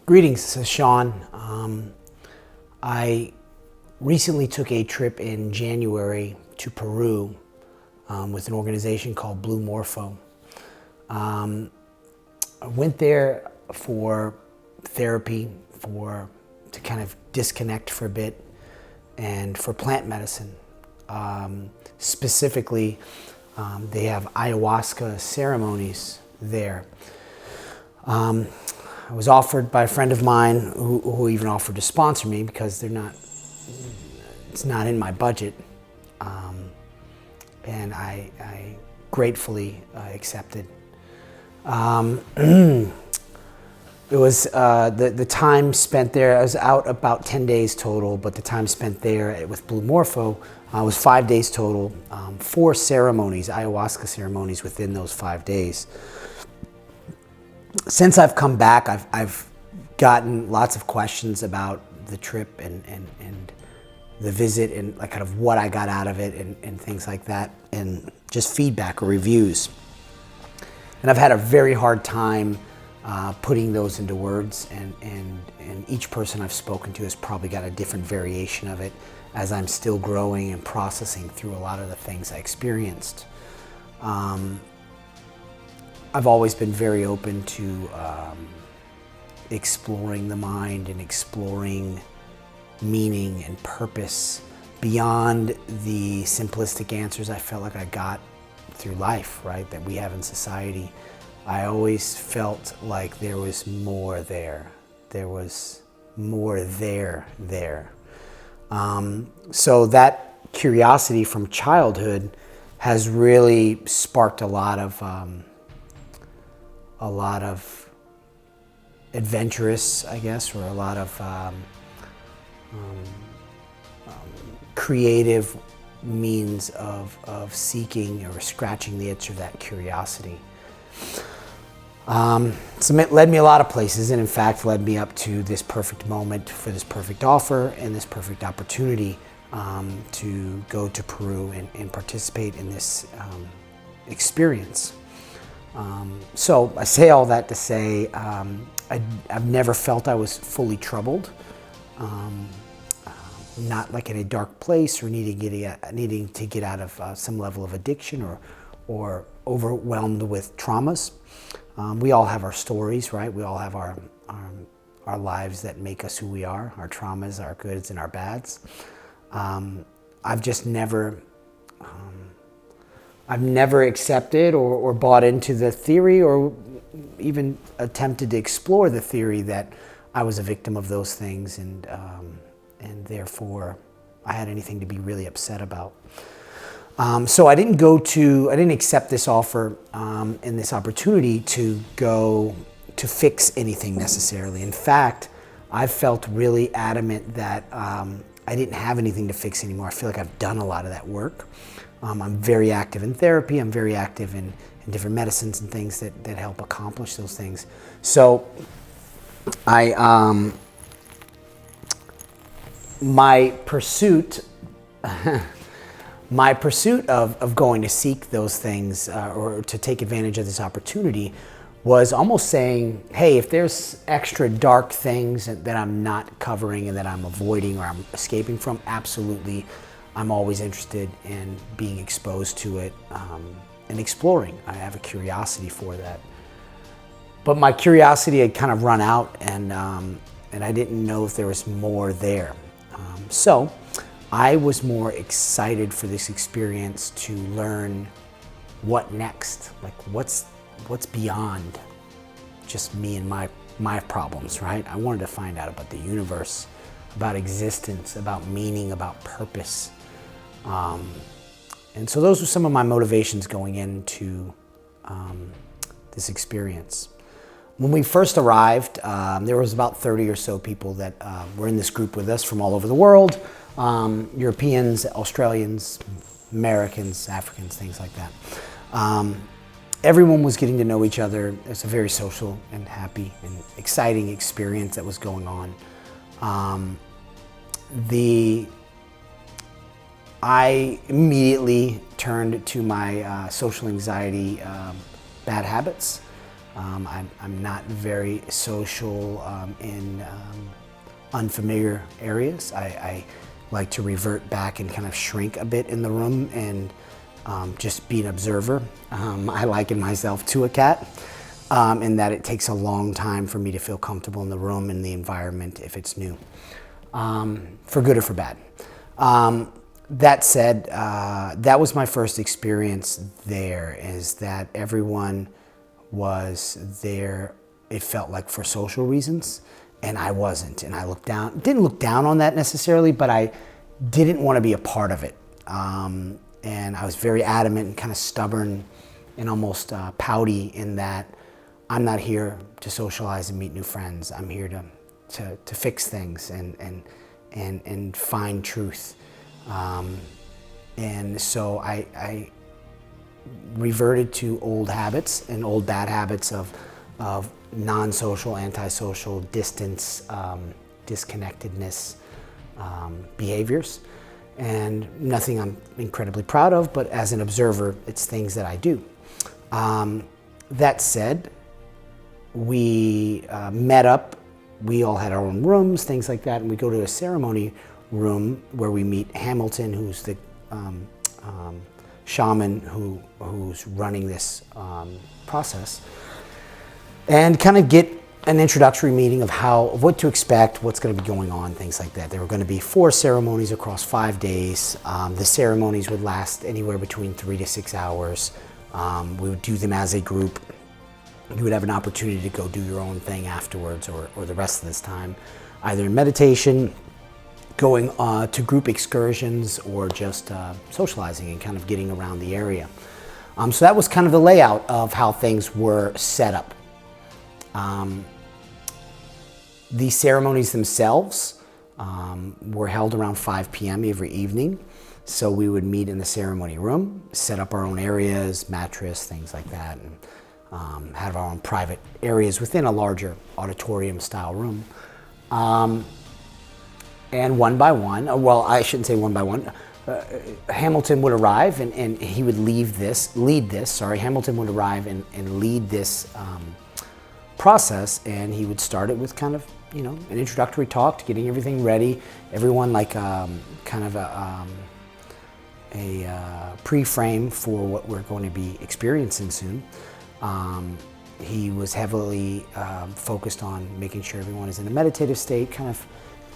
Greetings, this is Sean. I recently took a trip in January to Peru with an organization called Blue Morpho. I went there for therapy, to kind of disconnect for a bit, and for plant medicine. Specifically, they have ayahuasca ceremonies there. I was offered by a friend of mine who even offered to sponsor me because it's not in my budget. And I gratefully accepted. It was the time spent there. I was out about 10 days total, but the time spent there with Blue Morpho was 5 days total. 4 ceremonies, ayahuasca ceremonies within those 5 days. Since I've come back, I've gotten lots of questions about the trip and the visit and like kind of what I got out of it and things like that, and just feedback or reviews. And I've had a very hard time putting those into words, and each person I've spoken to has probably got a different variation of it as I'm still growing and processing through a lot of the things I experienced. I've always been very open to exploring the mind and exploring meaning and purpose beyond the simplistic answers I felt like I got through life, right, that we have in society. I always felt like there was more there. There was more there. So that curiosity from childhood has really sparked a lot of adventurous, I guess, or a lot of creative means of seeking or scratching the itch of that curiosity. So it led me a lot of places, and in fact led me up to this perfect moment for this perfect offer and this perfect opportunity to go to Peru and participate in this experience. So I say all that to say I've never felt I was fully troubled, not like in a dark place or needing to get out of some level of addiction or overwhelmed with traumas. We all have our stories, right? We all have our lives that make us who we are, our traumas, our goods, and our bads. I've just never accepted or bought into the theory or even attempted to explore the theory that I was a victim of those things and therefore I had anything to be really upset about. So I didn't accept this offer and this opportunity to go to fix anything necessarily. In fact, I felt really adamant that I didn't have anything to fix anymore. I feel like I've done a lot of that work. I'm very active in therapy. I'm very active in different medicines and things that help accomplish those things. So my pursuit of going to seek those things or to take advantage of this opportunity was almost saying, hey, if there's extra dark things that I'm not covering and that I'm avoiding or I'm escaping from, absolutely, I'm always interested in being exposed to it and exploring. I have a curiosity for that. But my curiosity had kind of run out, and I didn't know if there was more there. So I was more excited for this experience to learn what next, like what's beyond just me and my problems, right? I wanted to find out about the universe, about existence, about meaning, about purpose. And so those were some of my motivations going into this experience. When we first arrived, there was about 30 or so people that were in this group with us from all over the world. Europeans, Australians, Americans, Africans, things like that. Everyone was getting to know each other. It was a very social and happy and exciting experience that was going on. I immediately turned to my social anxiety bad habits. I'm not very social in unfamiliar areas. I like to revert back and kind of shrink a bit in the room and just be an observer. I liken myself to a cat in that it takes a long time for me to feel comfortable in the room and the environment if it's new, for good or for bad. That said, that was my first experience there, is that everyone was there, it felt like, for social reasons, and I wasn't. And I didn't look down on that necessarily, but I didn't want to be a part of it. And I was very adamant and kind of stubborn and almost pouty in that I'm not here to socialize and meet new friends. I'm here to fix things and find truth. And so I reverted to old habits and old bad habits of non-social, antisocial, distance, disconnectedness behaviors. And nothing I'm incredibly proud of, but as an observer, it's things that I do. That said, we met up, we all had our own rooms, things like that, and we go to a ceremony room where we meet Hamilton, who's the shaman who's running this process, and kind of get an introductory meeting of what to expect, what's going to be going on, things like that. There were going to be 4 ceremonies across 5 days. The ceremonies would last anywhere between 3 to 6 hours. We would do them as a group. You would have an opportunity to go do your own thing afterwards, or the rest of this time, either in meditation, going to group excursions, or just socializing and kind of getting around the area. So that was kind of the layout of how things were set up. The ceremonies themselves were held around 5 p.m. every evening. So we would meet in the ceremony room, set up our own areas, mattress, things like that, and have our own private areas within a larger auditorium-style room. And one by one, well, I shouldn't say one by one, Hamilton would arrive and he would lead this. Hamilton would arrive and lead this process, and he would start it with kind of, an introductory talk to getting everything ready. Everyone kind of a pre-frame for what we're going to be experiencing soon. He was heavily focused on making sure everyone is in a meditative state, kind of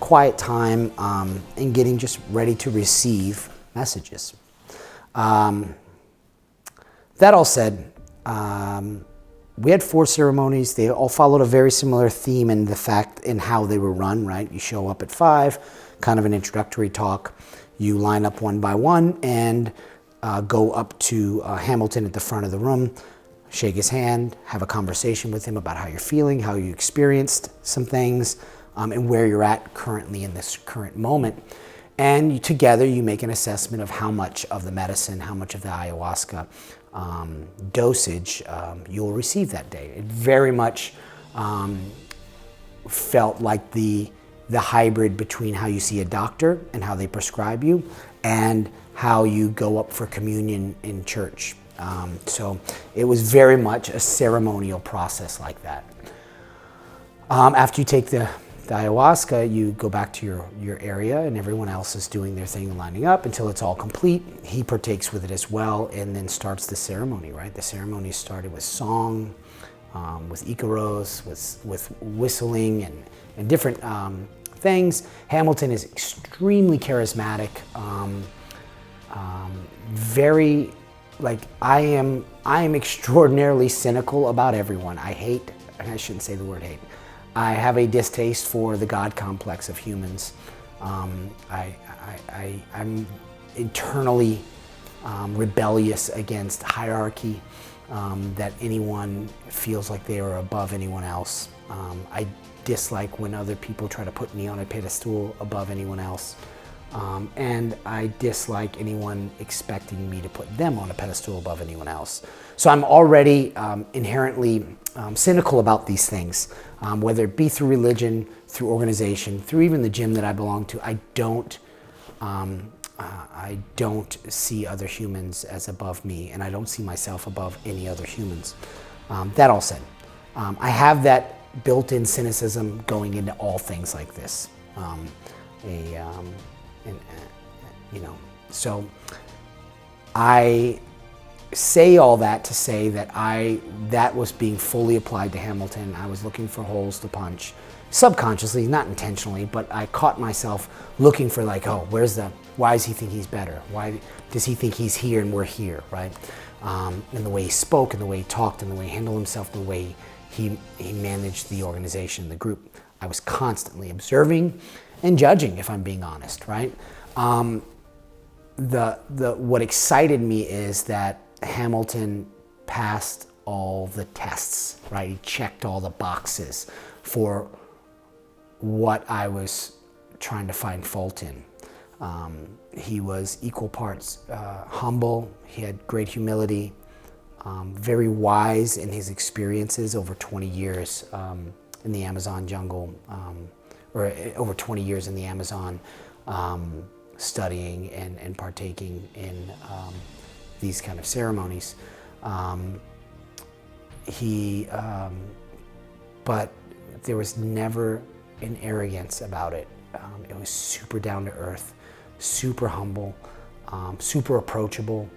quiet time, and getting just ready to receive messages. That all said, we had 4 ceremonies. They all followed a very similar theme in how they were run, right? You show up at 5, kind of an introductory talk. You line up one by one and go up to Hamilton at the front of the room, shake his hand, have a conversation with him about how you're feeling, how you experienced some things, and where you're at currently in this current moment. And together you make an assessment of how much of the medicine, how much of the ayahuasca dosage you'll receive that day. It very much felt like the hybrid between how you see a doctor and how they prescribe you, and how you go up for communion in church. So it was very much a ceremonial process like that. After you take the ayahuasca, you go back to your area, and everyone else is doing their thing, lining up until it's all complete. He partakes with it as well, and then starts the ceremony, right? The ceremony started with song, with icaros, with whistling and different things. Hamilton is extremely charismatic, very, I am extraordinarily cynical about everyone. I shouldn't say the word hate. I have a distaste for the God complex of humans. I'm internally rebellious against hierarchy, that anyone feels like they are above anyone else. I dislike when other people try to put me on a pedestal above anyone else. And I dislike anyone expecting me to put them on a pedestal above anyone else. So I'm already inherently cynical about these things, whether it be through religion, through organization, through even the gym that I belong to. I don't see other humans as above me, and I don't see myself above any other humans. That all said, I have that built-in cynicism going into all things like this. So I say all that to say that that was being fully applied to Hamilton. I was looking for holes to punch, subconsciously, not intentionally, but I caught myself looking for like, oh, why does he think he's better? Why does he think he's here and we're here, right? And the way he spoke, and the way he talked, and the way he handled himself, and the way he managed the organization, the group. I was constantly observing and judging, if I'm being honest, right? What excited me is that Hamilton passed all the tests, right? He checked all the boxes for what I was trying to find fault in. He was equal parts humble. He had great humility, very wise in his experiences over 20 years in the Amazon jungle, or over 20 years in the Amazon, studying and partaking in these kind of ceremonies. But there was never an arrogance about it. It was super down to earth, super humble, super approachable.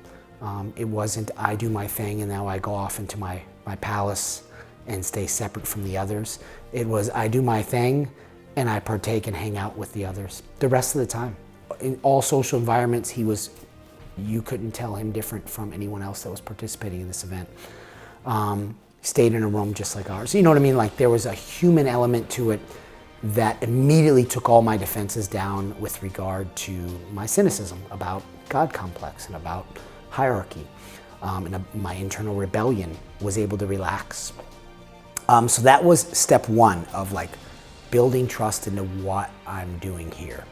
It wasn't, I do my thing and now I go off into my palace and stay separate from the others. It was, I do my thing and I partake and hang out with the others the rest of the time. In all social environments, you couldn't tell him different from anyone else that was participating in this event. Stayed in a room just like ours. You know what I mean? Like there was a human element to it that immediately took all my defenses down with regard to my cynicism about God complex and about hierarchy. And my internal rebellion was able to relax. So that was step one of like building trust into what I'm doing here.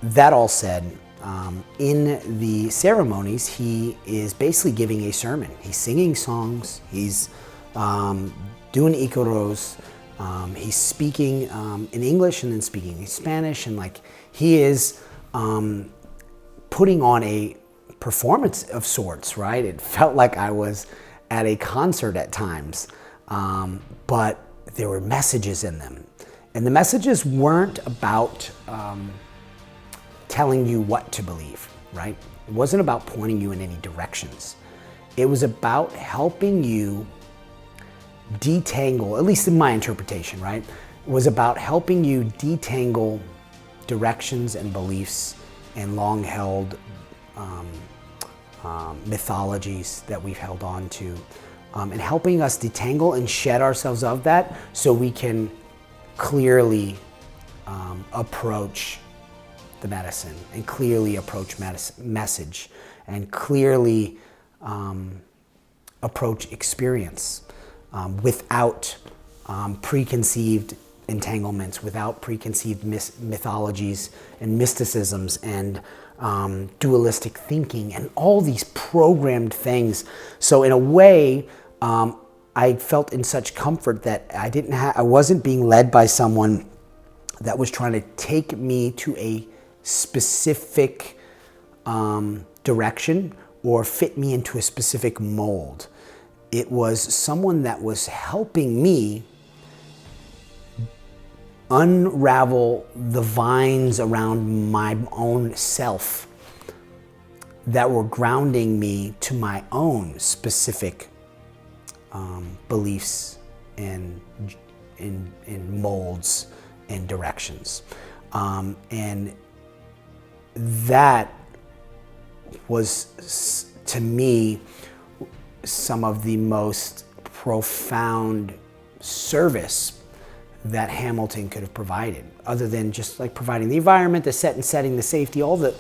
That all said, in the ceremonies, he is basically giving a sermon. He's singing songs, he's doing ikoros, he's speaking in English and then speaking in Spanish, and like he is putting on a performance of sorts, right? It felt like I was at a concert at times, but there were messages in them. And the messages weren't about telling you what to believe, right? It wasn't about pointing you in any directions. It was about helping you detangle, at least in my interpretation, right? It was about helping you detangle directions and beliefs and long-held mythologies that we've held on to, and helping us detangle and shed ourselves of that so we can clearly approach the medicine and clearly approach message and clearly approach experience without preconceived entanglements, without preconceived mythologies and mysticisms and dualistic thinking and all these programmed things. So in a way, I felt in such comfort that I wasn't being led by someone that was trying to take me to a specific direction or fit me into a specific mold. It was someone that was helping me unravel the vines around my own self that were grounding me to my own specific beliefs and in molds and directions. And that was, to me, some of the most profound service that Hamilton could have provided, other than just like providing the environment, the set and setting, the safety, all the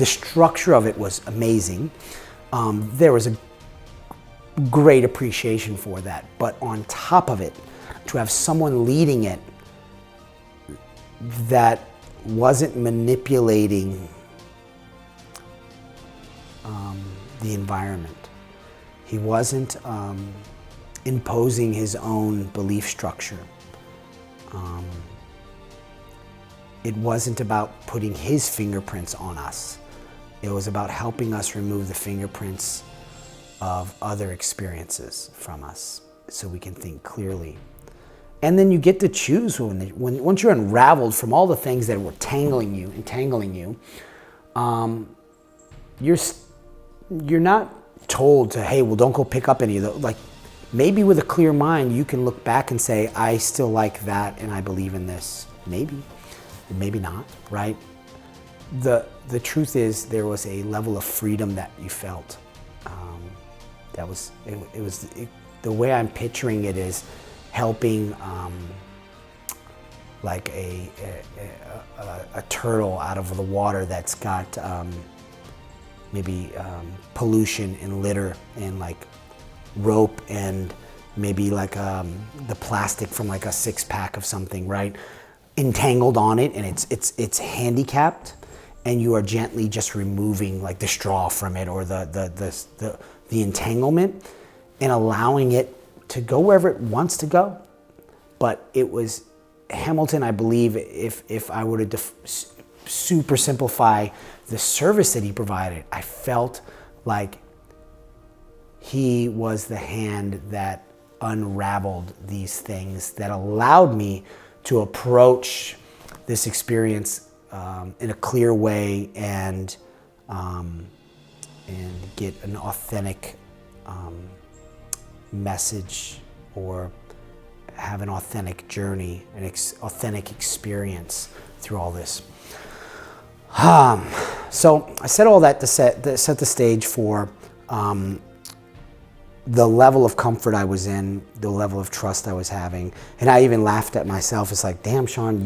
structure of it was amazing. There was a great appreciation for that, but on top of it, to have someone leading it that wasn't manipulating the environment. He wasn't imposing his own belief structure. It wasn't about putting his fingerprints on us. It was about helping us remove the fingerprints of other experiences from us so we can think clearly. And then you get to choose once you're unraveled from all the things that were entangling you, you're not told to, hey, well, don't go pick up any of those. Like, maybe with a clear mind, you can look back and say, I still like that and I believe in this. Maybe, and maybe not, right? The truth is there was a level of freedom that you felt. The way I'm picturing it is helping like a turtle out of the water that's got maybe pollution and litter and like rope and maybe like the plastic from like a 6-pack of something, right? Entangled on it, and it's handicapped, and you are gently just removing like the straw from it or the entanglement and allowing it to go wherever it wants to go. But it was Hamilton, I believe, if I were to super simplify the service that he provided, I felt like he was the hand that unraveled these things that allowed me to approach this experience in a clear way and get an authentic message or have an authentic journey, an authentic experience through all this. So I said all that to set the stage for the level of comfort I was in, the level of trust I was having, and I even laughed at myself. It's like, damn, Sean,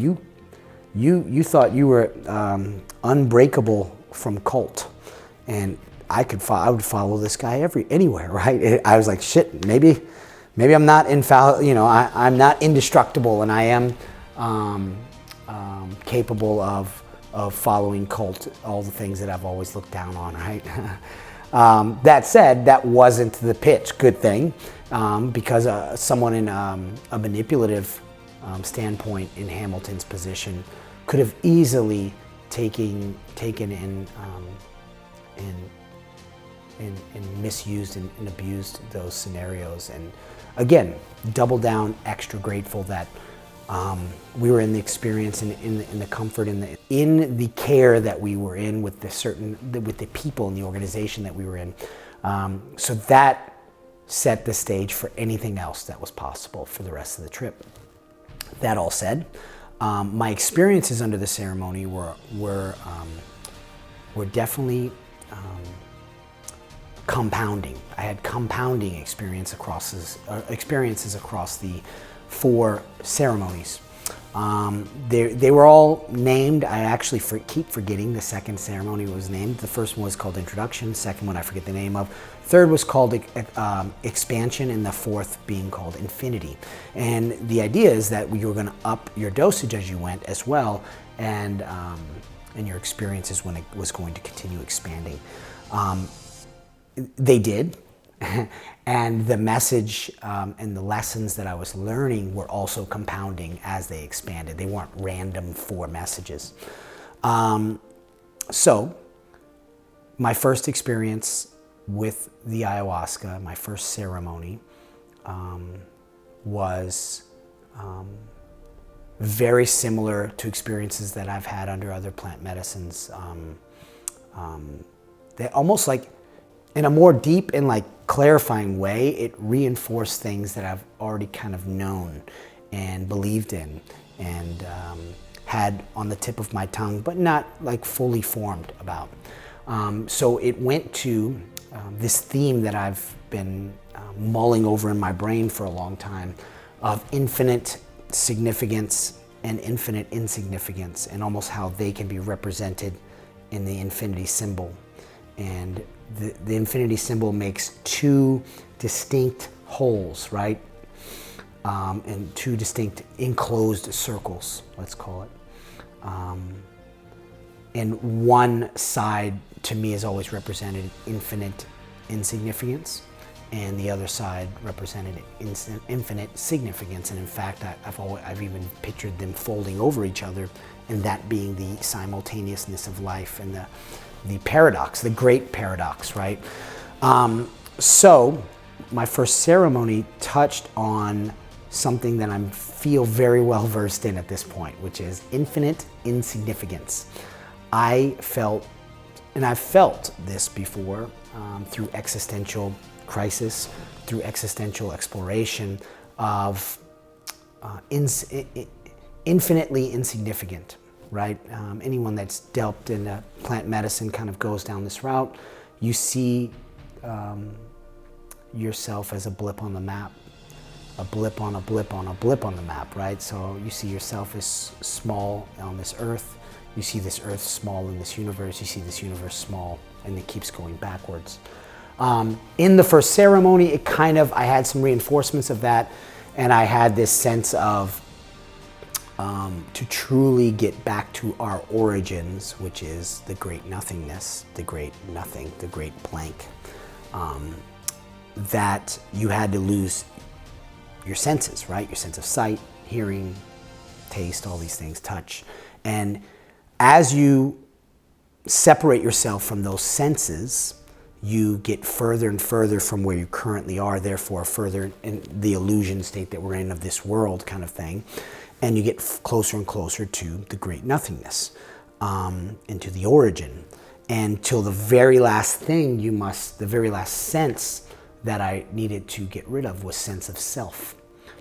you thought you were unbreakable from cult, and I would follow this guy anywhere, right? I was like, shit, maybe I'm not I'm not indestructible, and I am capable of following cult, all the things that I've always looked down on, right? That said, that wasn't the pitch. Good thing, because someone in a manipulative standpoint in Hamilton's position could have easily taken and misused and abused those scenarios. And again, double down, extra grateful that we were in the experience, in the comfort, in the care that we were in with the people in the organization that we were in. So that set the stage for anything else that was possible for the rest of the trip. That all said, my experiences under the ceremony were definitely compounding. I had compounding experiences across the 4 ceremonies. They were all named. I actually keep forgetting the second ceremony was named. The first one was called Introduction. The second one I forget the name of. Third was called Expansion, and the fourth being called Infinity. And the idea is that you were going to up your dosage as you went as well, and your experiences when it was going to continue expanding. They did. And the message and the lessons that I was learning were also compounding as they expanded. They weren't random 4 messages. So my first experience with the ayahuasca, my first ceremony, was very similar to experiences that I've had under other plant medicines. They almost like, in a more deep and like clarifying way, it reinforced things that I've already kind of known and believed in and had on the tip of my tongue, but not like fully formed about. So it went to this theme that I've been mulling over in my brain for a long time of infinite significance and infinite insignificance, and almost how they can be represented in the infinity symbol. And the infinity symbol makes 2 distinct wholes, right? And 2 distinct enclosed circles, let's call it. And one side, to me, is always represented infinite insignificance, and the other side represented infinite significance. And in fact, I've even pictured them folding over each other, and that being the simultaneousness of life and the paradox, the great paradox, right? So my first ceremony touched on something that I feel very well versed in at this point, which is infinite insignificance. I felt, and I've felt this before through existential crisis, through existential exploration of infinitely insignificant, right? Anyone that's delved into plant medicine kind of goes down this route. You see yourself as a blip on the map, a blip on a blip on a blip on the map, right? So you see yourself as small on this earth. You see this earth small in this universe. You see this universe small, and it keeps going backwards. In the first ceremony, I had some reinforcements of that, and I had this sense of to truly get back to our origins, which is the great nothingness, the great nothing, the great blank, that you had to lose your senses, right? Your sense of sight, hearing, taste, all these things, touch. And as you separate yourself from those senses, you get further and further from where you currently are, therefore further in the illusion state that we're in of this world kind of thing. And you get closer and closer to the great nothingness, and to the origin. And till the very last thing the very last sense that I needed to get rid of was sense of self.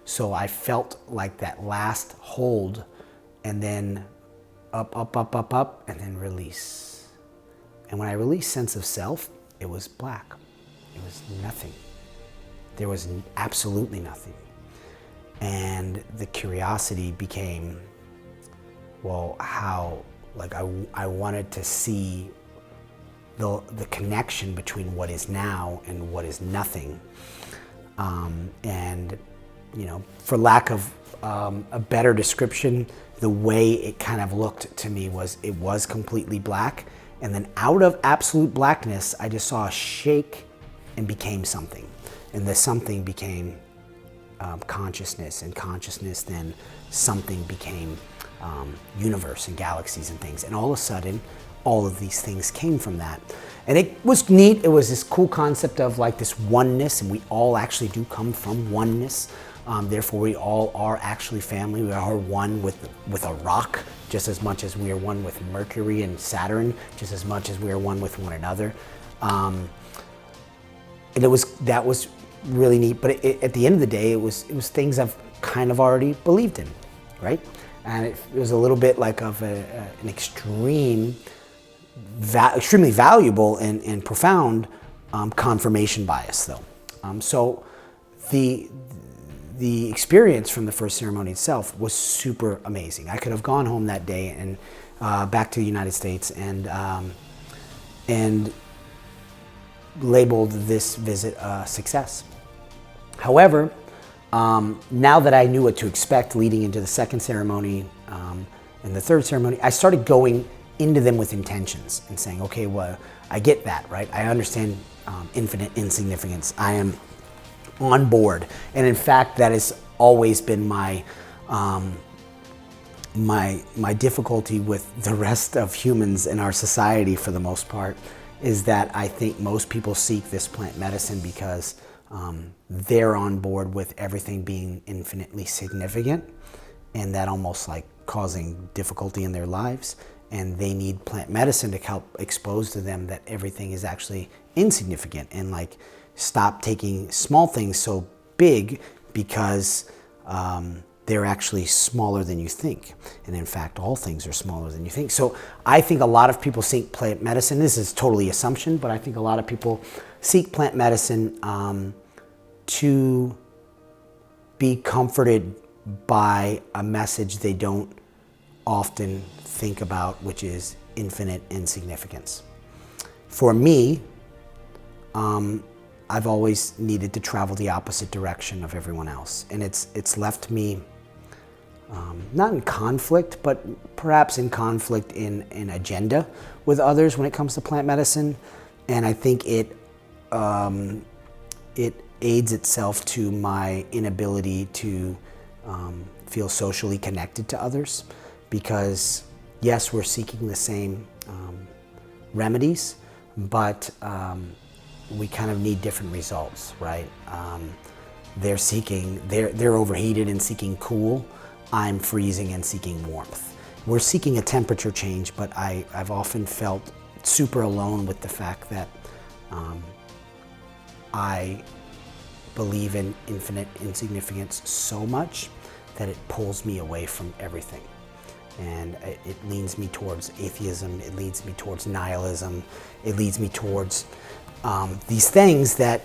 So I felt like that last hold, and then up, up, up, up, up, and then release. And when I released sense of self, it was black. It was nothing. There was absolutely nothing. And the curiosity became, well, how, like I wanted to see the connection between what is now and what is nothing. And, for lack of a better description, the way it kind of looked to me was it was completely black. And then out of absolute blackness, I just saw a shake and became something. And the something became consciousness, and consciousness then something became universe and galaxies and things. And all of a sudden, all of these things came from that. And it was neat. It was this cool concept of like this oneness, and we all actually do come from oneness. Therefore, we all are actually family. We are one with a rock, just as much as we are one with Mercury and Saturn, just as much as we are one with one another. And that was really neat. But at the end of the day, it was things I've kind of already believed in, right? And it was a little bit like of an extremely valuable and profound confirmation bias, though. So the experience from the first ceremony itself was super amazing. I could have gone home that day and back to the United States and labeled this visit a success. However, now that I knew what to expect leading into the second ceremony and the third ceremony, I started going into them with intentions and saying, okay, well, I get that, right? I understand infinite insignificance. I am on board. And in fact, that has always been my difficulty with the rest of humans in our society for the most part, is that I think most people seek this plant medicine because they're on board with everything being infinitely significant, and that almost like causing difficulty in their lives. And they need plant medicine to help expose to them that everything is actually insignificant, and like stop taking small things so big because they're actually smaller than you think. And in fact, all things are smaller than you think. So I think a lot of people seek plant medicine. This is totally assumption, but I think a lot of people seek plant medicine to be comforted by a message they don't often think about, which is infinite insignificance. For me, I've always needed to travel the opposite direction of everyone else. And it's left me not in conflict, but perhaps in conflict in agenda with others when it comes to plant medicine. And I think it aids itself to my inability to feel socially connected to others, because yes, we're seeking the same remedies, but we kind of need different results, right? They're overheated and seeking cool. I'm freezing and seeking warmth. We're seeking a temperature change, but I've often felt super alone with the fact that I believe in infinite insignificance so much that it pulls me away from everything. And it leads me towards atheism, it leads me towards nihilism, it leads me towards these things that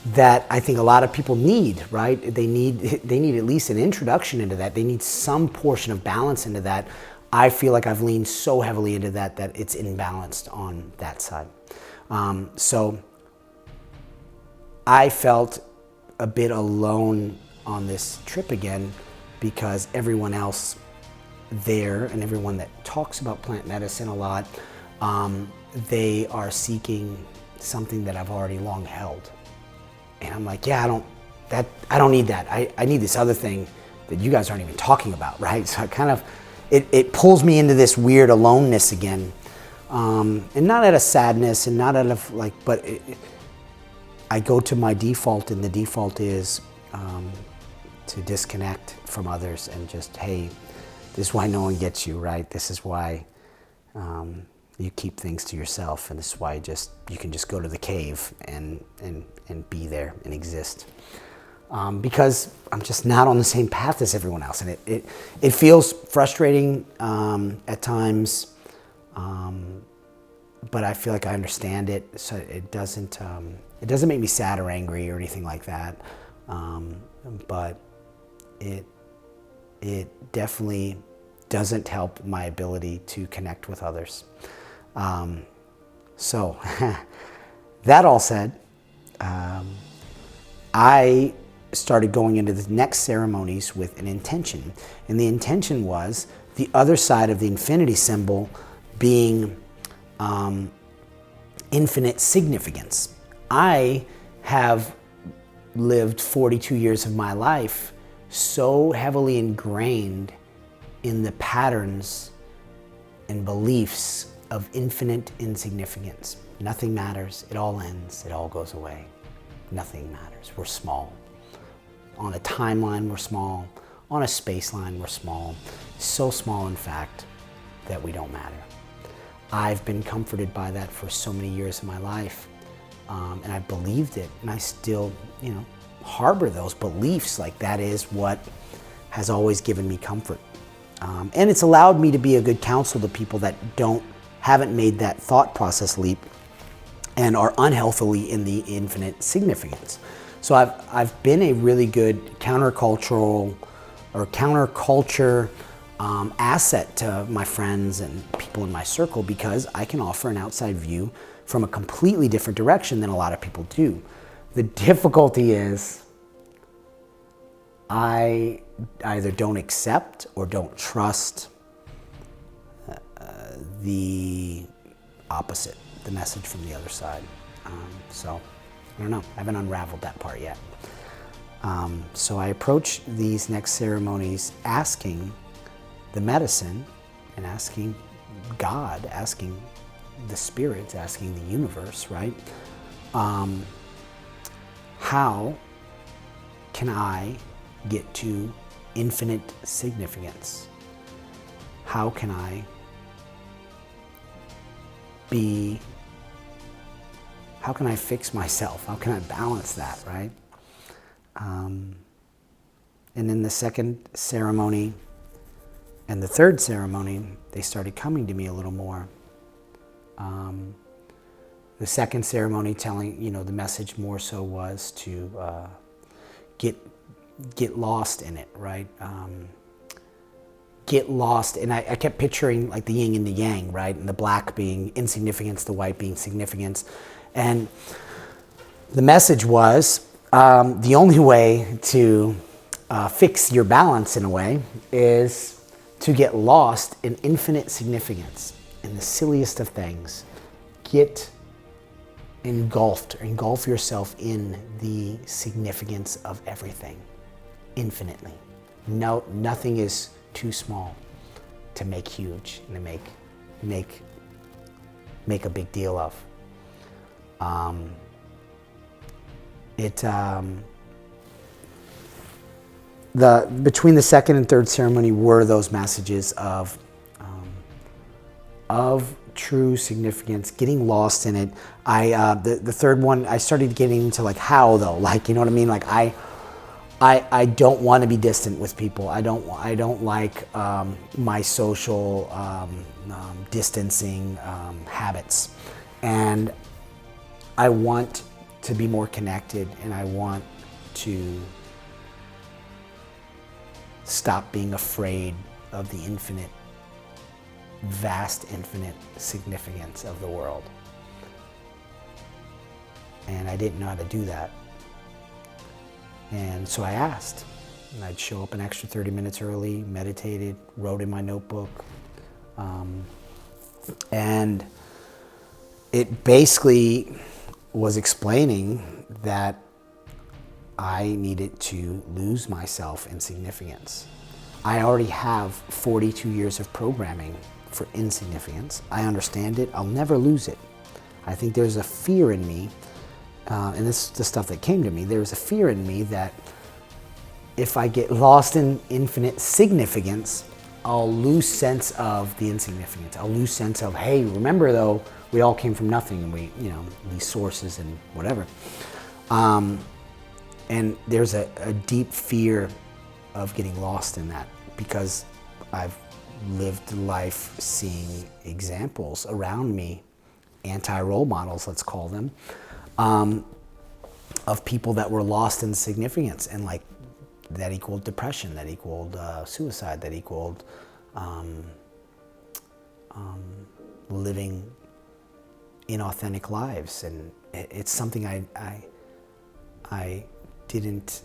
that I think a lot of people need, right? They need at least an introduction into that. They need some portion of balance into that. I feel like I've leaned so heavily into that it's imbalanced on that side. So I felt a bit alone on this trip again because everyone else there and everyone that talks about plant medicine a lot, they are seeking something that I've already long held. And I'm like, yeah, I don't need that. I need this other thing that you guys aren't even talking about, right? So it pulls me into this weird aloneness again. And not out of sadness and not out of but I go to my default, and the default is to disconnect from others and just, hey, this is why no one gets you, right? This is why you keep things to yourself, and this is why you can just go to the cave and be there and exist. Because I'm just not on the same path as everyone else, and it feels frustrating at times, but I feel like I understand it, so it doesn't make me sad or angry or anything like that, but it definitely doesn't help my ability to connect with others. So that all said, I started going into the next ceremonies with an intention, and the intention was the other side of the infinity symbol being infinite significance. I have lived 42 years of my life so heavily ingrained in the patterns and beliefs of infinite insignificance. Nothing matters, it all ends, it all goes away. Nothing matters, we're small. On a timeline, we're small. On a space line, we're small. So small, in fact, that we don't matter. I've been comforted by that for so many years of my life, and I believed it, and I still, harbor those beliefs. Like, that is what has always given me comfort. And it's allowed me to be a good counsel to people that haven't made that thought process leap and are unhealthily in the infinite significance. So I've been a really good counterculture asset to my friends and people in my circle, because I can offer an outside view from a completely different direction than a lot of people do. The difficulty is I either don't accept or don't trust the opposite, the message from the other side. So I don't know, I haven't unraveled that part yet. So I approach these next ceremonies asking the medicine and asking God, asking the spirits, asking the universe, right? How can I get to infinite significance? How can I fix myself? How can I balance that, right? And in the second ceremony and the third ceremony, they started coming to me a little more. The second ceremony telling, the message more so was to get lost in it, right? Get lost, and I kept picturing like the yin and the yang, right? And the black being insignificance, the white being significance. And the message was, the only way to fix your balance in a way is to get lost in infinite significance, in the silliest of things. Get engulf yourself in the significance of everything, infinitely. No, nothing is too small to make huge and to make a big deal of. Between the second and third ceremony were those messages of true significance, getting lost in it. The third one, I started getting into like how though, like, you know what I mean? Like I don't want to be distant with people. I don't like my social distancing habits, and I want to be more connected, and I want to stop being afraid of the infinite, vast, infinite significance of the world. And I didn't know how to do that. And so I asked, and I'd show up an extra 30 minutes early, meditated, wrote in my notebook. And it basically was explaining that I needed to lose myself in significance. I already have 42 years of programming for insignificance. I understand it. I'll never lose it. I think there's a fear in me, and this is the stuff that came to me, there's a fear in me that if I get lost in infinite significance, I'll lose sense of the insignificance. I'll lose sense of, hey, remember though, we all came from nothing, and we, you know, these sources and whatever. And there's a deep fear of getting lost in that, because I've lived life seeing examples around me, anti-role models, let's call them, of people that were lost in significance, and like that equaled depression, that equaled suicide, that equaled living inauthentic lives. And it's something I didn't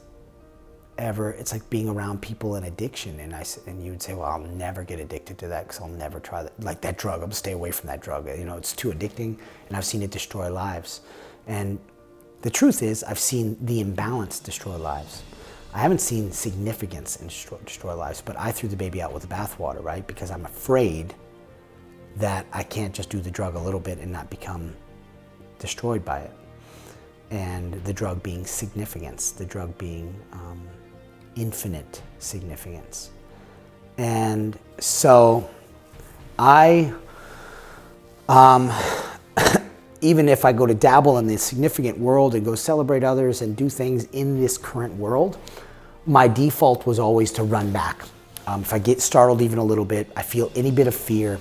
ever, it's like being around people in addiction, and you would say, well, I'll never get addicted to that because I'll never try that. Like that drug, I'm gonna stay away from that drug. You know, it's too addicting, and I've seen it destroy lives. And the truth is, I've seen the imbalance destroy lives. I haven't seen significance destroy lives, but I threw the baby out with the bathwater, right? Because I'm afraid that I can't just do the drug a little bit and not become destroyed by it. And the drug being significance, the drug being infinite significance. And so I, even if I go to dabble in the significant world and go celebrate others and do things in this current world, my default was always to run back. If I get startled even a little bit, I feel any bit of fear,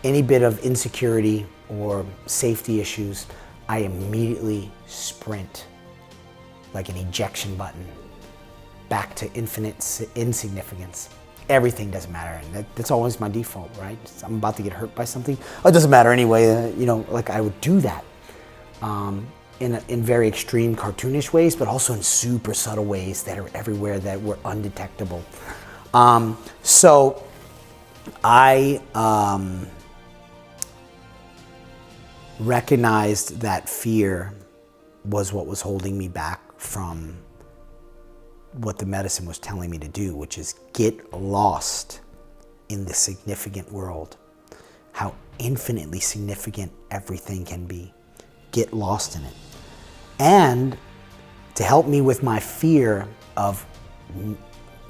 any bit of insecurity or safety issues, I immediately sprint like an ejection button back to infinite insignificance. Everything doesn't matter, and that's always my default, right? I'm about to get hurt by something. Oh, it doesn't matter anyway. You know, like I would do that in very extreme cartoonish ways, but also in super subtle ways that are everywhere that were undetectable. So I recognized that fear was what was holding me back from what the medicine was telling me to do, which is get lost in the significant world, how infinitely significant everything can be. Get lost in it. And to help me with my fear of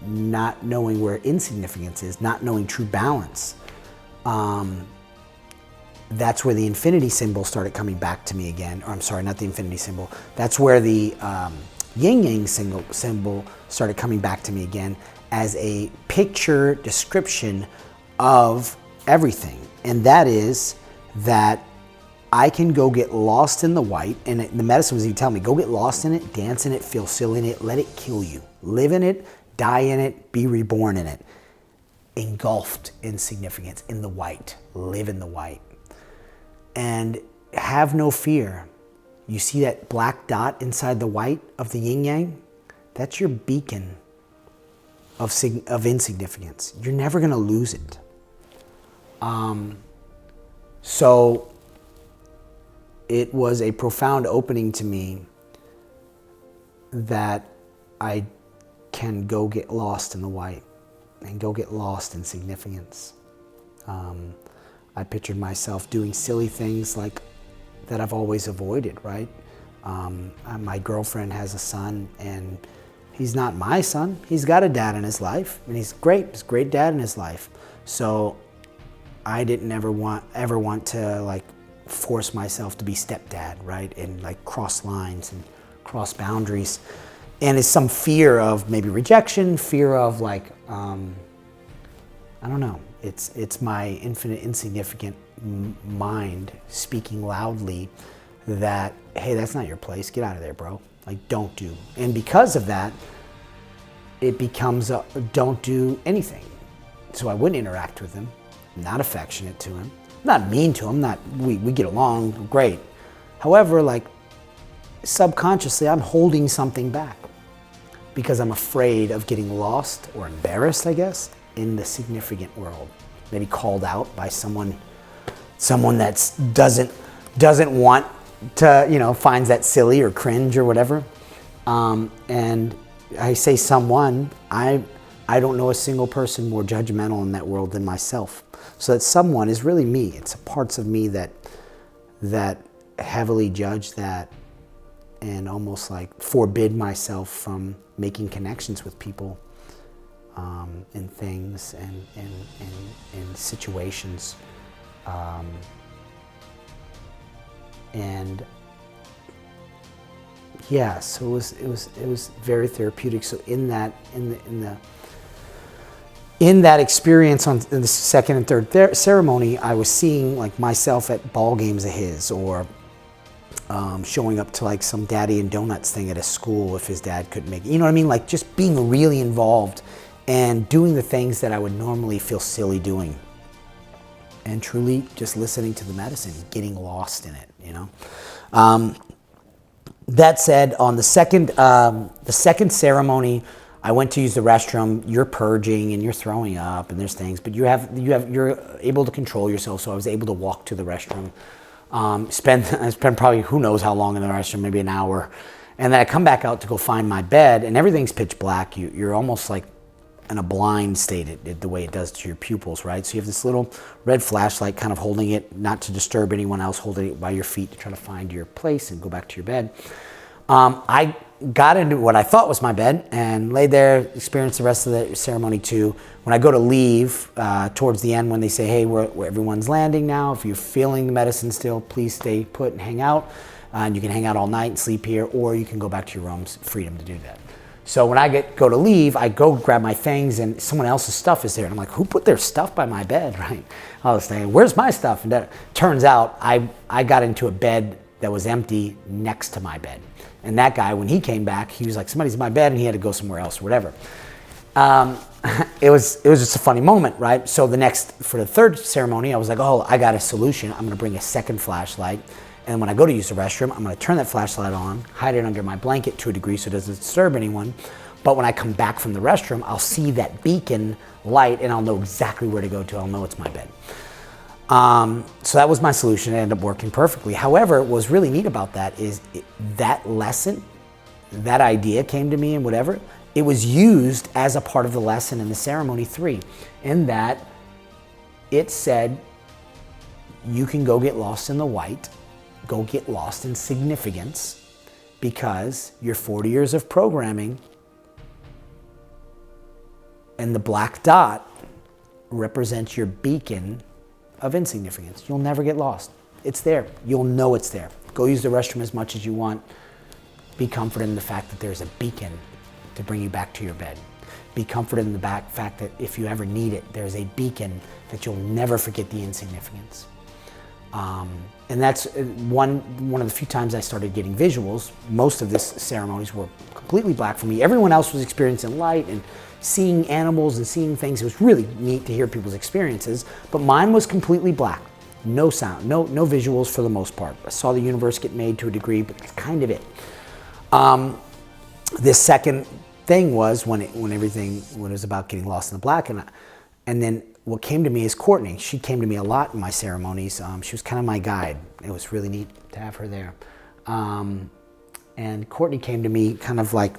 not knowing where insignificance is, not knowing true balance, that's where the infinity symbol started coming back to me again. Or I'm sorry, not the infinity symbol. That's where the yin-yang symbol started coming back to me again as a picture description of everything. And that is that I can go get lost in the white, and the medicine was even telling me, go get lost in it, dance in it, feel silly in it, let it kill you. Live in it, die in it, be reborn in it. Engulfed in significance, in the white, live in the white. And have no fear. You see that black dot inside the white of the yin-yang? That's your beacon of insignificance. You're never gonna lose it. So it was a profound opening to me that I can go get lost in the white and go get lost in significance. I pictured myself doing silly things like that I've always avoided, right? My girlfriend has a son, and he's not my son. He's got a dad in his life, and he's great. He's a great dad in his life. So I didn't ever want to like force myself to be stepdad, right? And like cross lines and cross boundaries. And it's some fear of maybe rejection, fear of like, I don't know. It's my infinite insignificant mind speaking loudly that, hey, that's not your place. Get out of there, bro. Like, don't do. And because of that, it becomes a don't do anything. So I wouldn't interact with him, not affectionate to him, not mean to him, we get along great. However, like subconsciously, I'm holding something back because I'm afraid of getting lost or embarrassed, I guess, in the significant world. Maybe called out by someone that doesn't want to, finds that silly or cringe or whatever. And I say someone, I don't know a single person more judgmental in that world than myself. So that someone is really me. It's parts of me that heavily judge that and almost like forbid myself from making connections with people in things and in situations. And yeah, so it was very therapeutic. So in that experience in the second and third ceremony, I was seeing like myself at ball games of his, or showing up to like some daddy and donuts thing at a school if his dad couldn't make it. You know what I mean? Like just being really involved and doing the things that I would normally feel silly doing. And truly just listening to the medicine, getting lost in it, That said, on the second ceremony, I went to use the restroom. You're purging and you're throwing up and there's things, but you're able to control yourself. So I was able to walk to the restroom, spend probably who knows how long in the restroom, maybe an hour, and then I come back out to go find my bed, and everything's pitch black. You're almost like in a blind state, the way it does to your pupils, right? So you have this little red flashlight kind of holding it, not to disturb anyone else, holding it by your feet to try to find your place and go back to your bed. I got into what I thought was my bed and laid there, experienced the rest of the ceremony too. When I go to leave, towards the end when they say, hey, everyone's landing now, if you're feeling the medicine still, please stay put and hang out. And you can hang out all night and sleep here, or you can go back to your rooms, freedom to do that. So when I go to leave, I go grab my things and someone else's stuff is there. And I'm like, who put their stuff by my bed, right? I was thinking, where's my stuff? And that turns out I got into a bed that was empty next to my bed. And that guy, when he came back, he was like, somebody's in my bed, and he had to go somewhere else or whatever. It was just a funny moment, right? So for the third ceremony, I was like, oh, I got a solution. I'm gonna bring a second flashlight. And when I go to use the restroom, I'm gonna turn that flashlight on, hide it under my blanket to a degree so it doesn't disturb anyone. But when I come back from the restroom, I'll see that beacon light and I'll know exactly where to go to. I'll know it's my bed. So that was my solution. It ended up working perfectly. However, what was really neat about that is that lesson, that idea came to me and whatever, it was used as a part of the lesson in the ceremony 3, in that it said, you can go get lost in the white, go get lost in significance, because your 40 years of programming and the black dot represents your beacon of insignificance. You'll never get lost. It's there. You'll know it's there. Go use the restroom as much as you want. Be comforted in the fact that there's a beacon to bring you back to your bed. Be comforted in the fact that if you ever need it, there's a beacon that you'll never forget the insignificance. And that's one of the few times I started getting visuals. Most of these ceremonies were completely black for me. Everyone else was experiencing light and seeing animals and seeing things. It was really neat to hear people's experiences, but mine was completely black. No sound, no visuals for the most part. I saw the universe get made to a degree, but that's kind of it. This second thing was when it was about getting lost in the black, and then what came to me is Courtney. She came to me a lot in my ceremonies. She was kind of my guide. It was really neat to have her there. And Courtney came to me kind of like,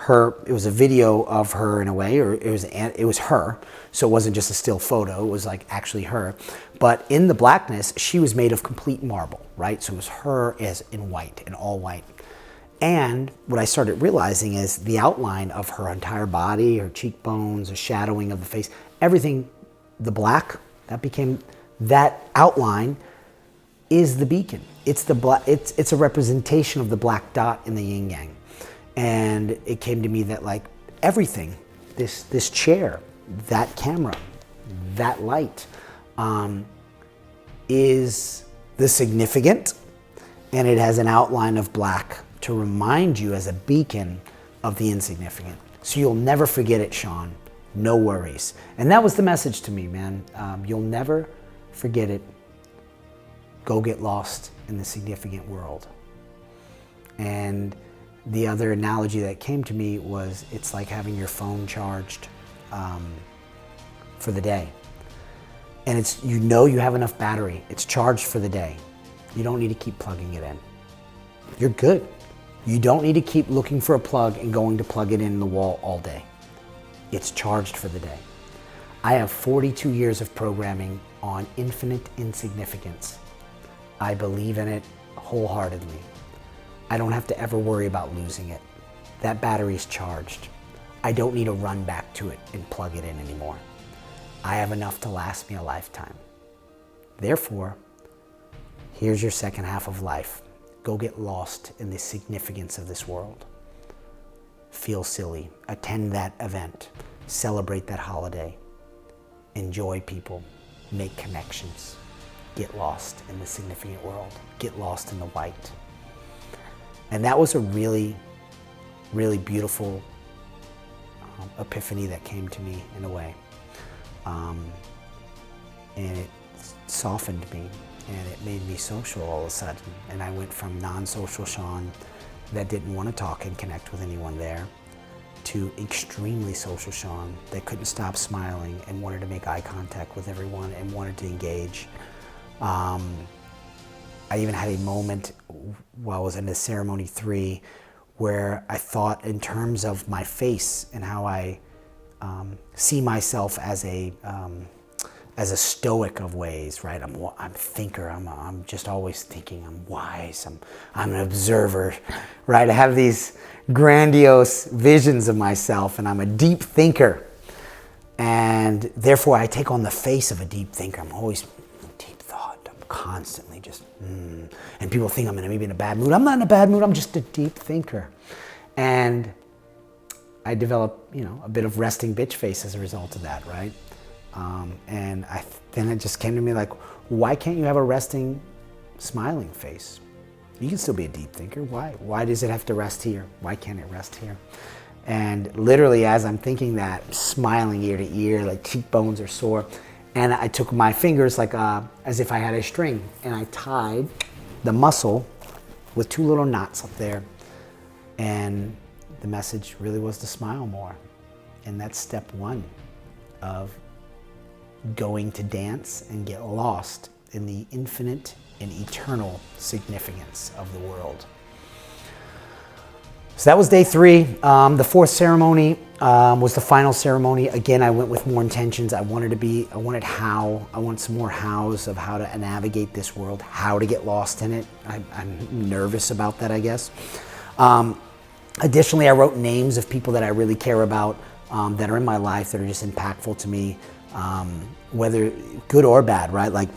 her. It was a video of her in a way, or it was her. So it wasn't just a still photo. It was like actually her. But in the blackness, she was made of complete marble, right? So it was her as in white, in all white. And what I started realizing is the outline of her entire body, her cheekbones, the shadowing of the face, everything, the black, that outline is the beacon. It's a representation of the black dot in the yin yang. And it came to me that like everything, this chair, that camera, that light, is the significant, and it has an outline of black to remind you as a beacon of the insignificant. So you'll never forget it, Sean. No worries. And that was the message to me, man. You'll never forget it. Go get lost in the significant world. And the other analogy that came to me was it's like having your phone charged for the day. And it's, you know, you have enough battery. It's charged for the day. You don't need to keep plugging it in. You're good. You don't need to keep looking for a plug and going to plug it in the wall all day. It's charged for the day. I have 42 years of programming on infinite insignificance. I believe in it wholeheartedly. I don't have to ever worry about losing it. That battery is charged. I don't need to run back to it and plug it in anymore. I have enough to last me a lifetime. Therefore, here's your second half of life. Go get lost in the significance of this world. Feel silly. Attend that event. Celebrate that holiday. Enjoy people. Make connections. Get lost in the significant world. Get lost in the white. And that was a really, really beautiful epiphany that came to me in a way. And it softened me, and it made me social all of a sudden. And I went from non-social Sean that didn't want to talk and connect with anyone there to extremely social Sean that couldn't stop smiling and wanted to make eye contact with everyone and wanted to engage. I even had a moment while I was in the ceremony 3 where I thought in terms of my face and how I see myself as a stoic of ways, right? I'm a thinker. I'm just always thinking. I'm wise. I'm an observer, right? I have these grandiose visions of myself, and I'm a deep thinker, and therefore I take on the face of a deep thinker. I'm always deep thought. I'm constantly just, and people think I'm maybe in a bad mood. I'm not in a bad mood. I'm just a deep thinker, and I developed, a bit of resting bitch face as a result of that, right? And then it just came to me like, why can't you have a resting, smiling face? You can still be a deep thinker. Why? Why does it have to rest here? Why can't it rest here? And literally, as I'm thinking that, smiling ear to ear, like cheekbones are sore, and I took my fingers like as if I had a string, and I tied the muscle with 2 little knots up there, and the message really was to smile more. And that's step 1 of going to dance and get lost in the infinite and eternal significance of the world. So that was day 3. The 4th ceremony was the final ceremony. Again, I went with more intentions. I wanted some more hows of how to navigate this world, how to get lost in it. I'm nervous about that, I guess. Additionally, I wrote names of people that I really care about, that are in my life, that are just impactful to me, whether good or bad, right? Like,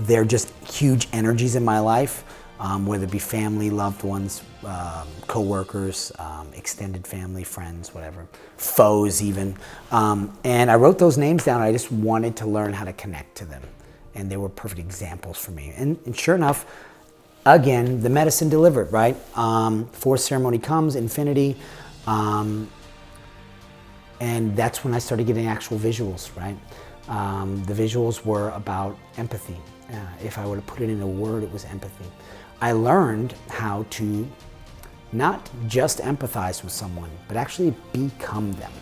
they're just huge energies in my life, whether it be family, loved ones, co-workers, extended family, friends, whatever, foes even. And I wrote those names down. I just wanted to learn how to connect to them. And they were perfect examples for me. And sure enough, again, the medicine delivered, right? 4th ceremony comes, infinity. And that's when I started getting actual visuals, right? The visuals were about empathy. If I were to put it in a word, it was empathy. I learned how to not just empathize with someone, but actually become them.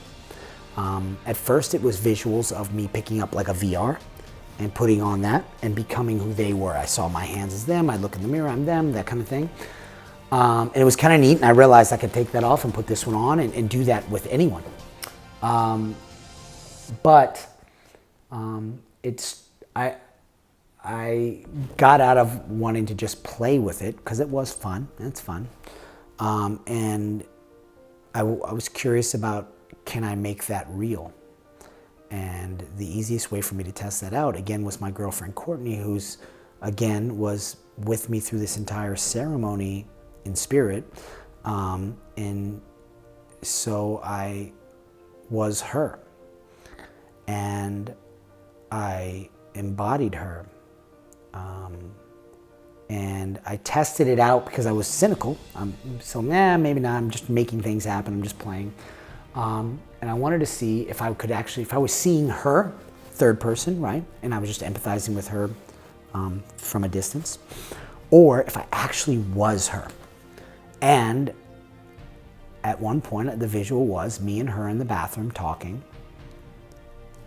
At first, it was visuals of me picking up like a VR and putting on that and becoming who they were. I saw my hands as them. I look in the mirror, I'm them, that kind of thing. And it was kind of neat, and I realized I could take that off and put this one on and do that with anyone. But I got out of wanting to just play with it because it was fun. It's fun. And I was curious about, can I make that real? And the easiest way for me to test that out, again, was my girlfriend Courtney, who's, again, was with me through this entire ceremony in spirit. And so I was her. And I embodied her. And I tested it out because I was cynical. Maybe not, I'm just making things happen, I'm just playing. And I wanted to see if I could actually, if I was seeing her, third person, right? And I was just empathizing with her from a distance, or if I actually was her. And at one point, the visual was me and her in the bathroom talking,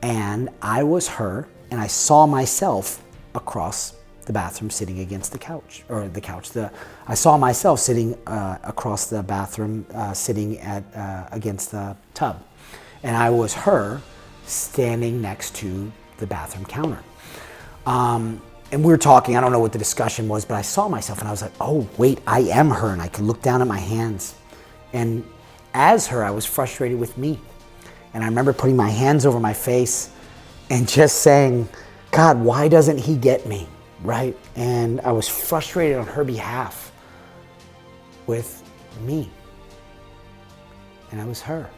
and I was her, and I saw myself across the bathroom sitting against the couch, or the couch. I saw myself sitting across the bathroom, sitting against the tub. And I was her standing next to the bathroom counter. And we were talking, I don't know what the discussion was, but I saw myself and I was like, oh, wait, I am her. And I could look down at my hands. And as her, I was frustrated with me. And I remember putting my hands over my face and just saying, God, why doesn't he get me, right? And I was frustrated on her behalf with me. And I was her.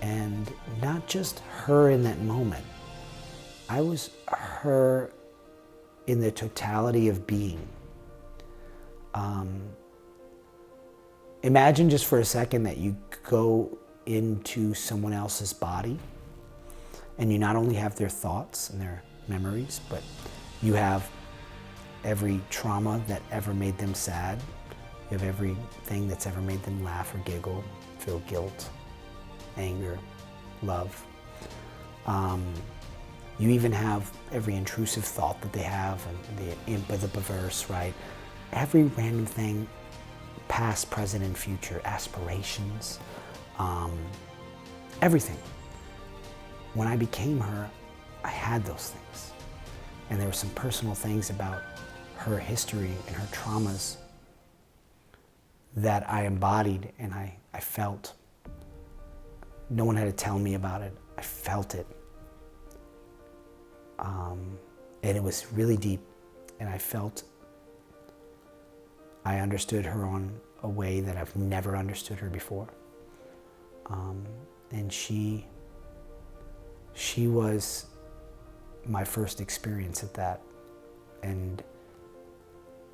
And not just her in that moment. I was her in the totality of being. Imagine just for a second that you go into someone else's body and you not only have their thoughts and their memories, but you have every trauma that ever made them sad. You have everything that's ever made them laugh or giggle, feel guilt, anger, love. You even have every intrusive thought that they have, and the imp of the perverse, right? Every random thing, past, present, and future, aspirations, everything. When I became her, I had those things. And there were some personal things about her history and her traumas that I embodied and I felt. No one had to tell me about it. I felt it. And it was really deep. And I understood her on a way that I've never understood her before. And she was my first experience at that, and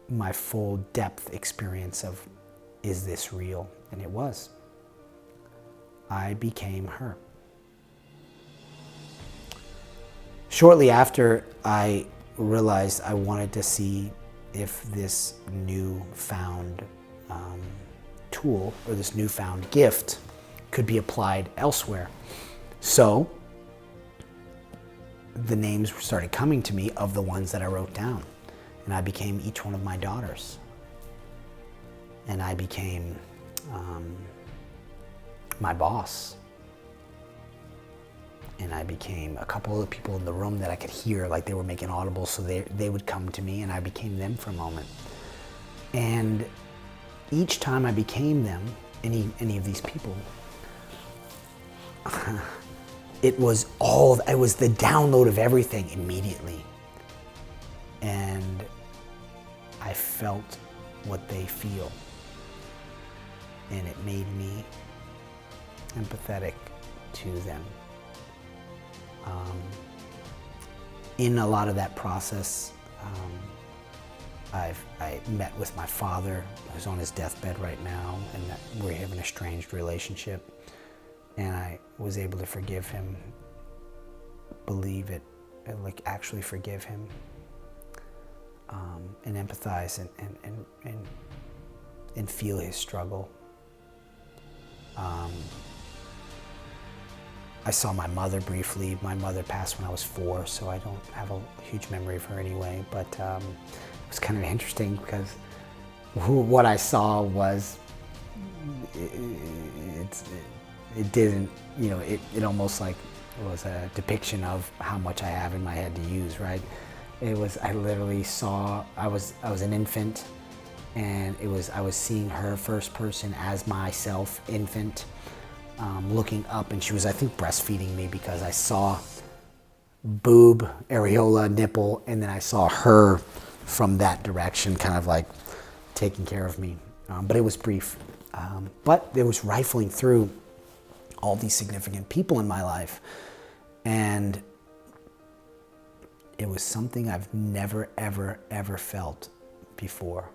my full depth experience of, is this real? And it was. I became her. Shortly after, I realized I wanted to see if this newfound tool or this newfound gift could be applied elsewhere. So the names started coming to me of the ones that I wrote down, and I became each one of my daughters. And I became my boss. And I became a couple of the people in the room that I could hear, like they were making audible, so they would come to me, and I became them for a moment. And each time I became them, any of these people, it was the download of everything immediately. And I felt what they feel. And it made me empathetic to them. In a lot of that process, I met with my father, who's on his deathbed right now, and we have an estranged relationship. And I was able to forgive him, believe it, and like actually forgive him, and empathize and feel his struggle. I saw my mother briefly. My mother passed when I was 4, so I don't have a huge memory of her anyway, but it was kind of interesting because what I saw was, it didn't, it almost like was a depiction of how much I have in my head to use, right? I literally saw, I was an infant, and I was seeing her first person as myself, infant, looking up, and she was, I think, breastfeeding me, because I saw boob, areola, nipple, and then I saw her from that direction, kind of like taking care of me. But it was brief. But it was rifling through all these significant people in my life, and it was something I've never, ever, ever felt before.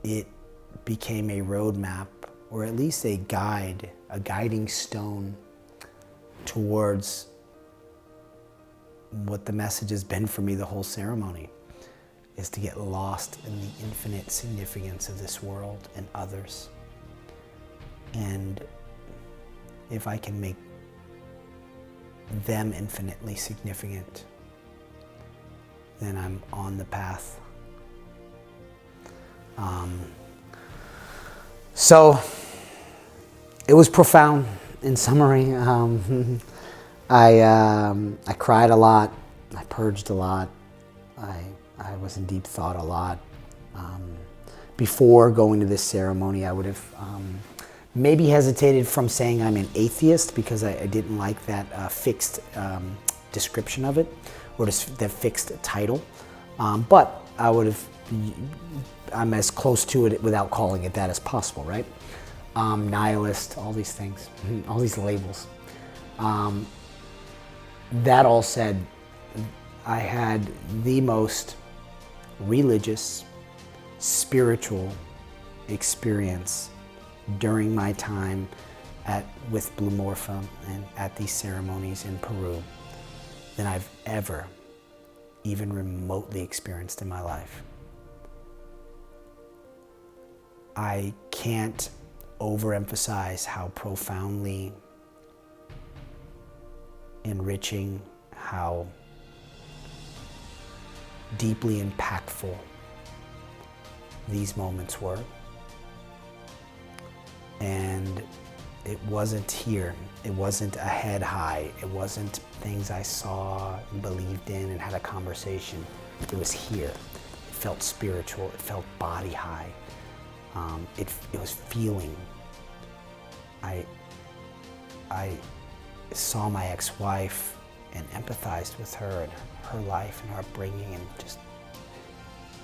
It became a roadmap, or at least a guide, a guiding stone towards what the message has been for me the whole ceremony, is to get lost in the infinite significance of this world and others. And if I can make them infinitely significant, then I'm on the path. So it was profound. In summary, I cried a lot, I purged a lot, I was in deep thought a lot. Before going to this ceremony, I would have maybe hesitated from saying I'm an atheist, because I didn't like that fixed description of it, or that fixed title. But I'm as close to it without calling it that as possible, right? Nihilist, all these things, all these labels. That all said, I had the most religious, spiritual experience during my time with Blue Morpho and at these ceremonies in Peru than I've ever even remotely experienced in my life. I can't overemphasize how profoundly enriching, how deeply impactful these moments were. And it wasn't here. It wasn't a head high. It wasn't things I saw and believed in and had a conversation. It was here. It felt spiritual. It felt body high. It was feeling. I saw my ex-wife and empathized with her and her life and her upbringing and just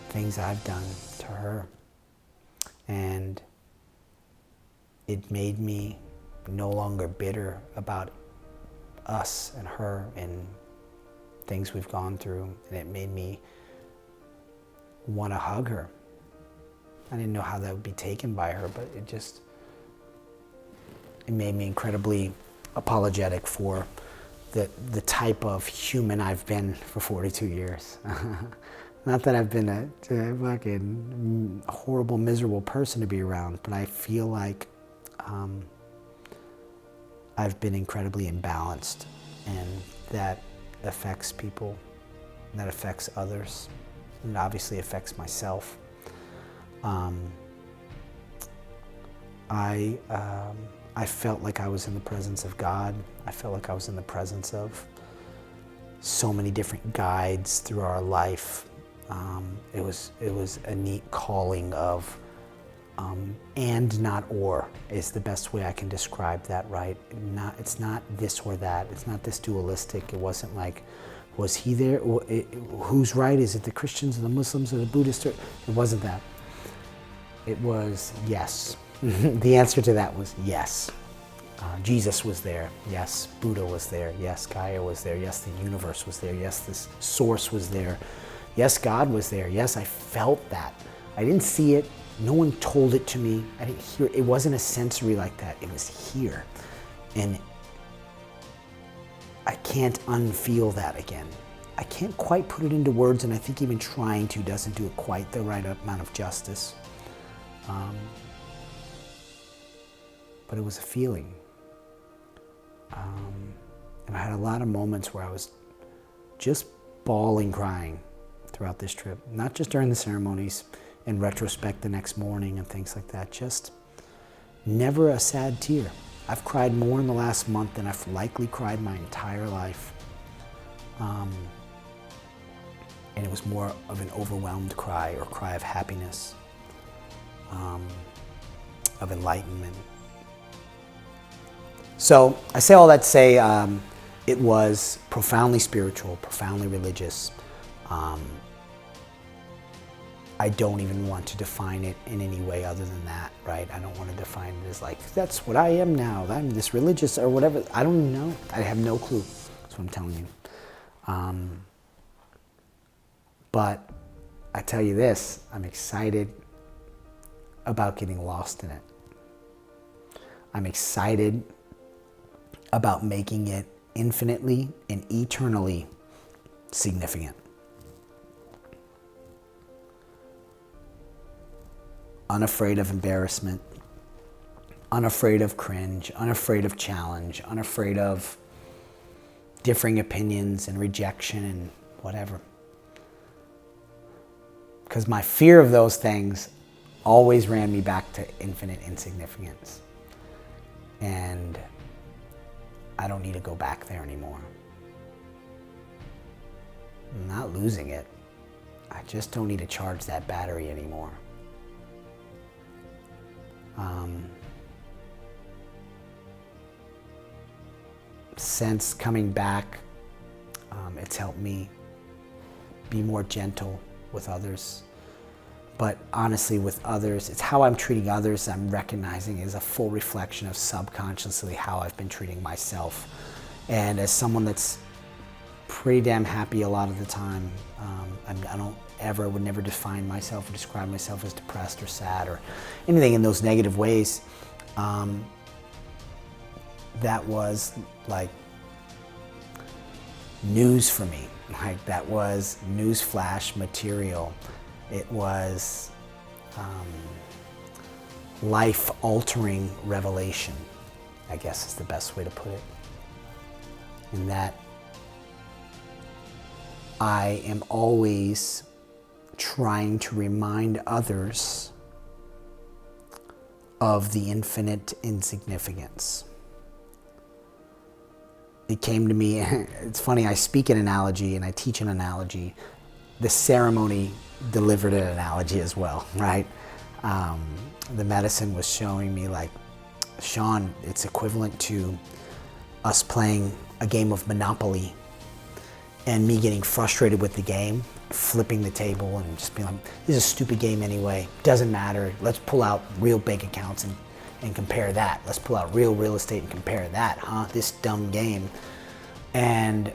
things I've done to her. And it made me no longer bitter about us and her and things we've gone through. And it made me want to hug her. I didn't know how that would be taken by her, but it made me incredibly apologetic for the type of human I've been for 42 years. Not that I've been a fucking horrible, miserable person to be around, but I feel like I've been incredibly imbalanced, and that affects people, and that affects others, and it obviously affects myself. I felt like I was in the presence of God. I felt like I was in the presence of so many different guides through our life. It was a neat calling of and not or is the best way I can describe that, right? It's not this or that. It's not this dualistic. It wasn't like, was he there? Who's right? Is it the Christians or the Muslims or the Buddhists? It wasn't that. It was yes. The answer to that was yes. Jesus was there. Yes. Buddha was there. Yes. Gaia was there. Yes. The universe was there. Yes. This source was there. Yes. God was there. Yes. I felt that. I didn't see it. No one told it to me. I didn't hear it. It wasn't a sensory like that. It was here. And I can't unfeel that again. I can't quite put it into words, and I think even trying to doesn't do it quite the right amount of justice. But it was a feeling. And I had a lot of moments where I was just bawling, crying throughout this trip. Not just during the ceremonies, in retrospect the next morning and things like that. Just never a sad tear. I've cried more in the last month than I've likely cried my entire life. And it was more of an overwhelmed cry, or cry of happiness, of enlightenment. So I say all that to say it was profoundly spiritual, profoundly religious. I don't even want to define it in any way other than that, right? I don't want to define it as like, that's what I am now, I'm this religious or whatever. I don't even know. I have no clue. That's what I'm telling you. But I tell you this, I'm excited about getting lost in it. I'm excited about making it infinitely and eternally significant. Unafraid of embarrassment, unafraid of cringe, unafraid of challenge, unafraid of differing opinions and rejection and whatever. Because my fear of those things always ran me back to infinite insignificance. And I don't need to go back there anymore. I'm not losing it. I just don't need to charge that battery anymore. Since coming back, it's helped me be more gentle with others. But honestly, with others, it's how I'm treating others I'm recognizing is a full reflection of subconsciously how I've been treating myself. And as someone that's pretty damn happy a lot of the time, would never define myself or describe myself as depressed or sad or anything in those negative ways. That was like news for me. Like that was newsflash material. It was life-altering revelation, I guess is the best way to put it. In that I am always trying to remind others of the infinite insignificance. It came to me, it's funny, I speak an analogy and I teach an analogy. The ceremony delivered an analogy as well, right? The medicine was showing me like, Sean, it's equivalent to us playing a game of Monopoly and me getting frustrated with the game, flipping the table and just being like, this is a stupid game anyway, doesn't matter, let's pull out real bank accounts and compare that. Let's pull out real estate and compare that, huh? This dumb game. And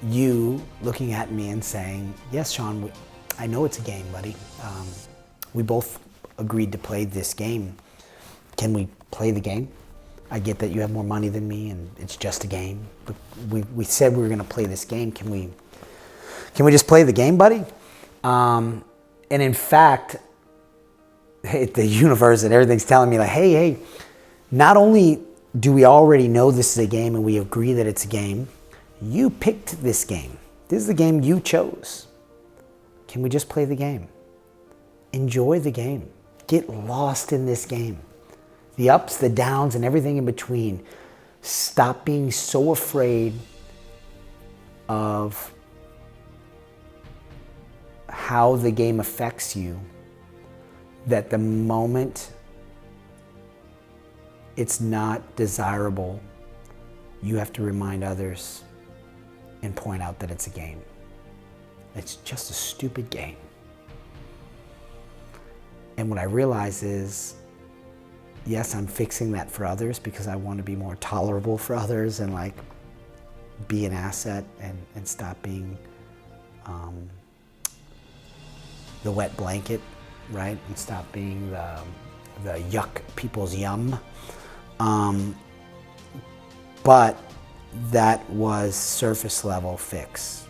you looking at me and saying, yes, Sean, I know it's a game, buddy. We both agreed to play this game. Can we play the game? I get that you have more money than me and it's just a game. But we said we were gonna play this game. Can we just play the game, buddy? And in fact, the universe and everything's telling me like, hey, not only do we already know this is a game and we agree that it's a game, you picked this game. This is the game you chose. Can we just play the game? Enjoy the game. Get lost in this game. The ups, the downs, and everything in between. Stop being so afraid of how the game affects you that the moment it's not desirable, you have to remind others and point out that it's a game. It's just a stupid game. And what I realize is, yes, I'm fixing that for others because I want to be more tolerable for others and like be an asset and stop being the wet blanket, right? And stop being the yuck people's yum. But that was surface level fix.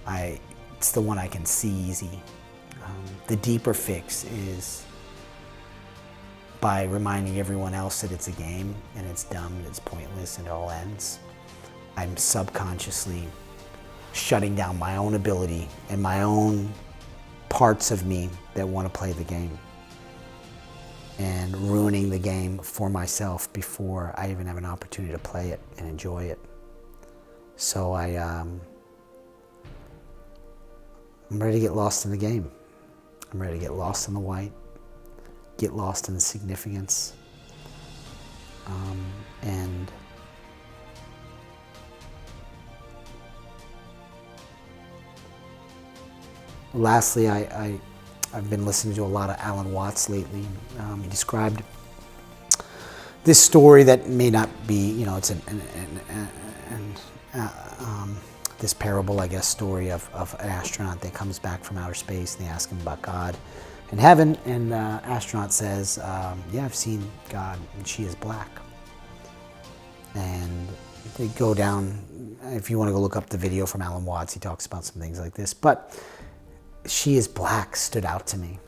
It's the one I can see easy. The deeper fix is by reminding everyone else that it's a game and it's dumb and it's pointless and it all ends. I'm subconsciously shutting down my own ability and my own parts of me that want to play the game, and ruining the game for myself before I even have an opportunity to play it and enjoy it. So I'm ready to get lost in the game. I'm ready to get lost in the white, get lost in the significance, and lastly, I've been listening to a lot of Alan Watts lately. He described this story that may not be, it's this parable, I guess, story of an astronaut that comes back from outer space, and they ask him about God in heaven, and the astronaut says, yeah, I've seen God, and she is black. And they go down, if you want to go look up the video from Alan Watts, he talks about some things like this, but she is black stood out to me.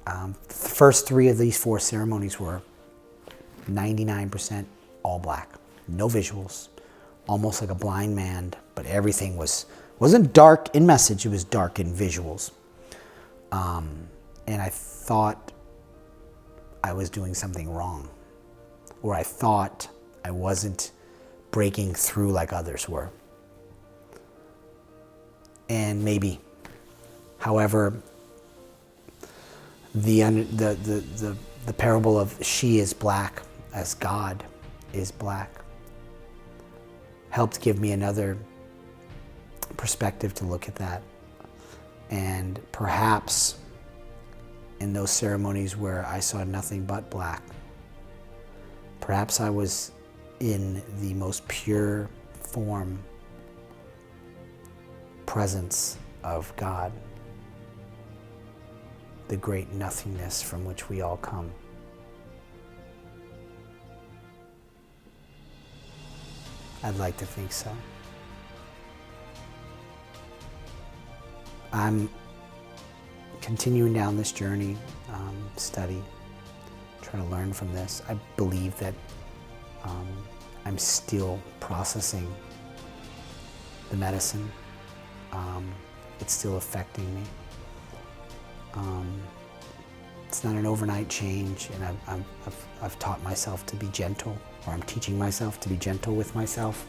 The first 3 of these 4 ceremonies were 99% all black, no visuals, almost like a blind man, but everything wasn't dark in message, it was dark in visuals. And I thought I was doing something wrong, or I thought I wasn't breaking through like others were. And maybe. However, the parable of she is black as God is black helped give me another perspective to look at that. And perhaps in those ceremonies where I saw nothing but black, perhaps I was in the most pure form, presence of God, the great nothingness from which we all come. I'd like to think so. I'm continuing down this journey, study, trying to learn from this. I believe that I'm still processing the medicine. It's still affecting me. It's not an overnight change, and I've taught myself to be gentle, or I'm teaching myself to be gentle with myself,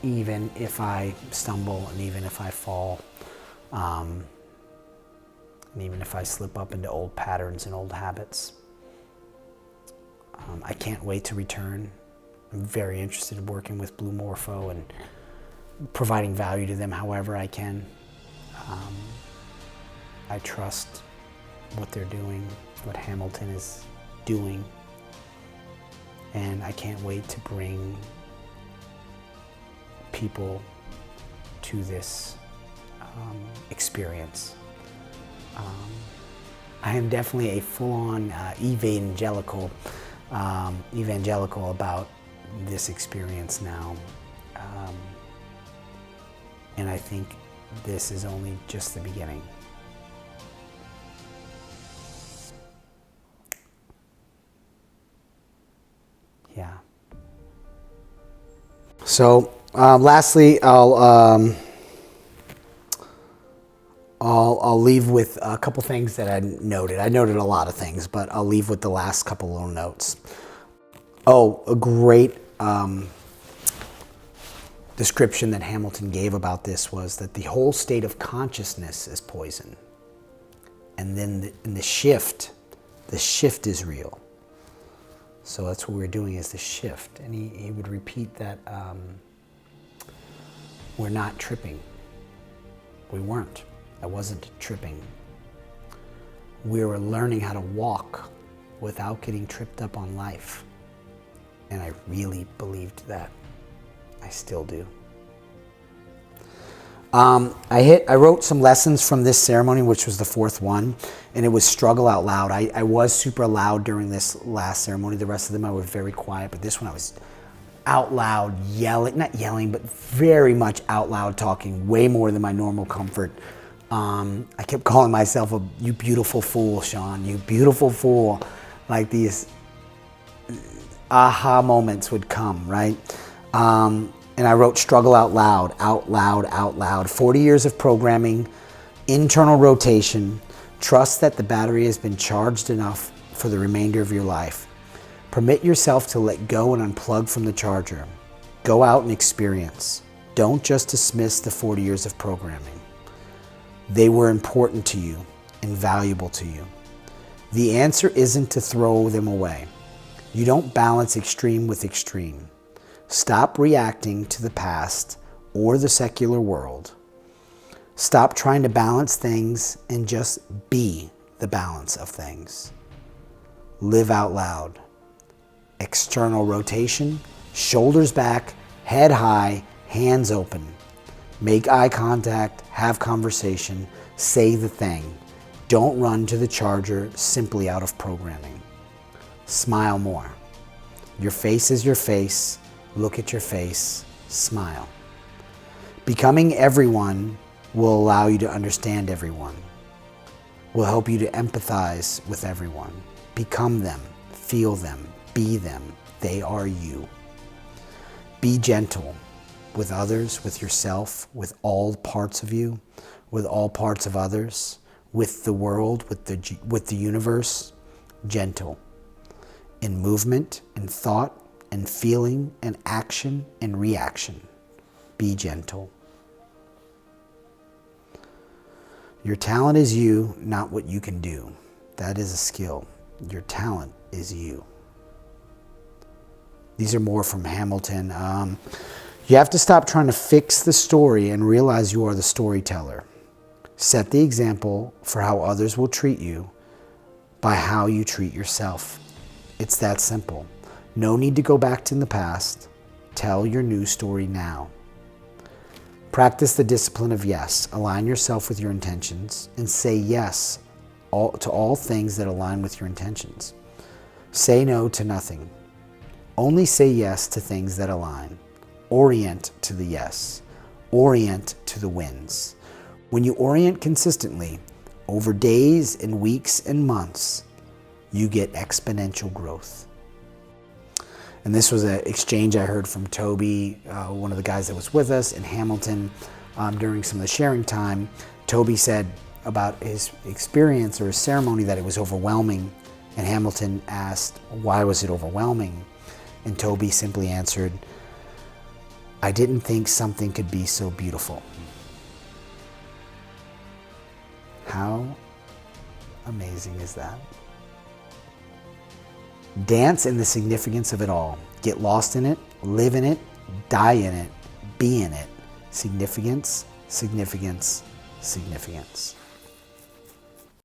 even if I stumble, and even if I fall, and even if I slip up into old patterns and old habits. I can't wait to return. I'm very interested in working with Blue Morpho and providing value to them however I can. I trust what they're doing, what Hamilton is doing, and I can't wait to bring people to this experience. I am definitely a full-on evangelical about this experience now, and I think this is only just the beginning. Yeah. So, lastly, I'll leave with a couple things that I noted. I noted a lot of things, but I'll leave with the last couple little notes. Oh, a great description that Hamilton gave about this was that the whole state of consciousness is poison, and then the shift is real. So that's what we're doing, is the shift. And he would repeat that we're not tripping. We weren't. I wasn't tripping. We were learning how to walk without getting tripped up on life. And I really believed that. I still do. I wrote some lessons from this ceremony, which was the 4th one, and it was struggle out loud. I was super loud during this last ceremony. The rest of them I was very quiet, but this one I was out loud yelling, not yelling, but very much out loud talking, way more than my normal comfort. I kept calling myself you beautiful fool, Sean, you beautiful fool. Like these aha moments would come, right? And I wrote struggle out loud, out loud, out loud. 40 years of programming, internal rotation. Trust that the battery has been charged enough for the remainder of your life. Permit yourself to let go and unplug from the charger. Go out and experience. Don't just dismiss the 40 years of programming. They were important to you and valuable to you. The answer isn't to throw them away. You don't balance extreme with extreme. Stop reacting to the past or the secular world. Stop trying to balance things and just be the balance of things. Live out loud. External rotation, shoulders back, head high, hands open. Make eye contact, have conversation, say the thing. Don't run to the charger simply out of programming. Smile more. Your face is your face. Look at your face. Smile. Becoming everyone will allow you to understand everyone. Will help you to empathize with everyone. Become them. Feel them. Be them. They are you. Be gentle with others, with yourself, with all parts of you, with all parts of others, with the world, with the universe. Gentle. In movement, in thought, in feeling, in action, in reaction. Be gentle. Your talent is you, not what you can do. That is a skill. Your talent is you. These are more from Hamilton. You have to stop trying to fix the story and realize you are the storyteller. Set the example for how others will treat you by how you treat yourself. It's that simple. No need to go back to the past. Tell your new story now. Practice the discipline of yes. Align yourself with your intentions and say yes to all things that align with your intentions. Say no to nothing. Only say yes to things that align. Orient to the yes. Orient to the wins. When you orient consistently, over days and weeks and months, you get exponential growth. And this was an exchange I heard from Toby, one of the guys that was with us in Hamilton during some of the sharing time. Toby said about his experience or his ceremony that it was overwhelming. And Hamilton asked, why was it overwhelming? And Toby simply answered, I didn't think something could be so beautiful. How amazing is that? Dance in the significance of it all. Get lost in it, live in it, die in it, be in it. Significance, significance, significance.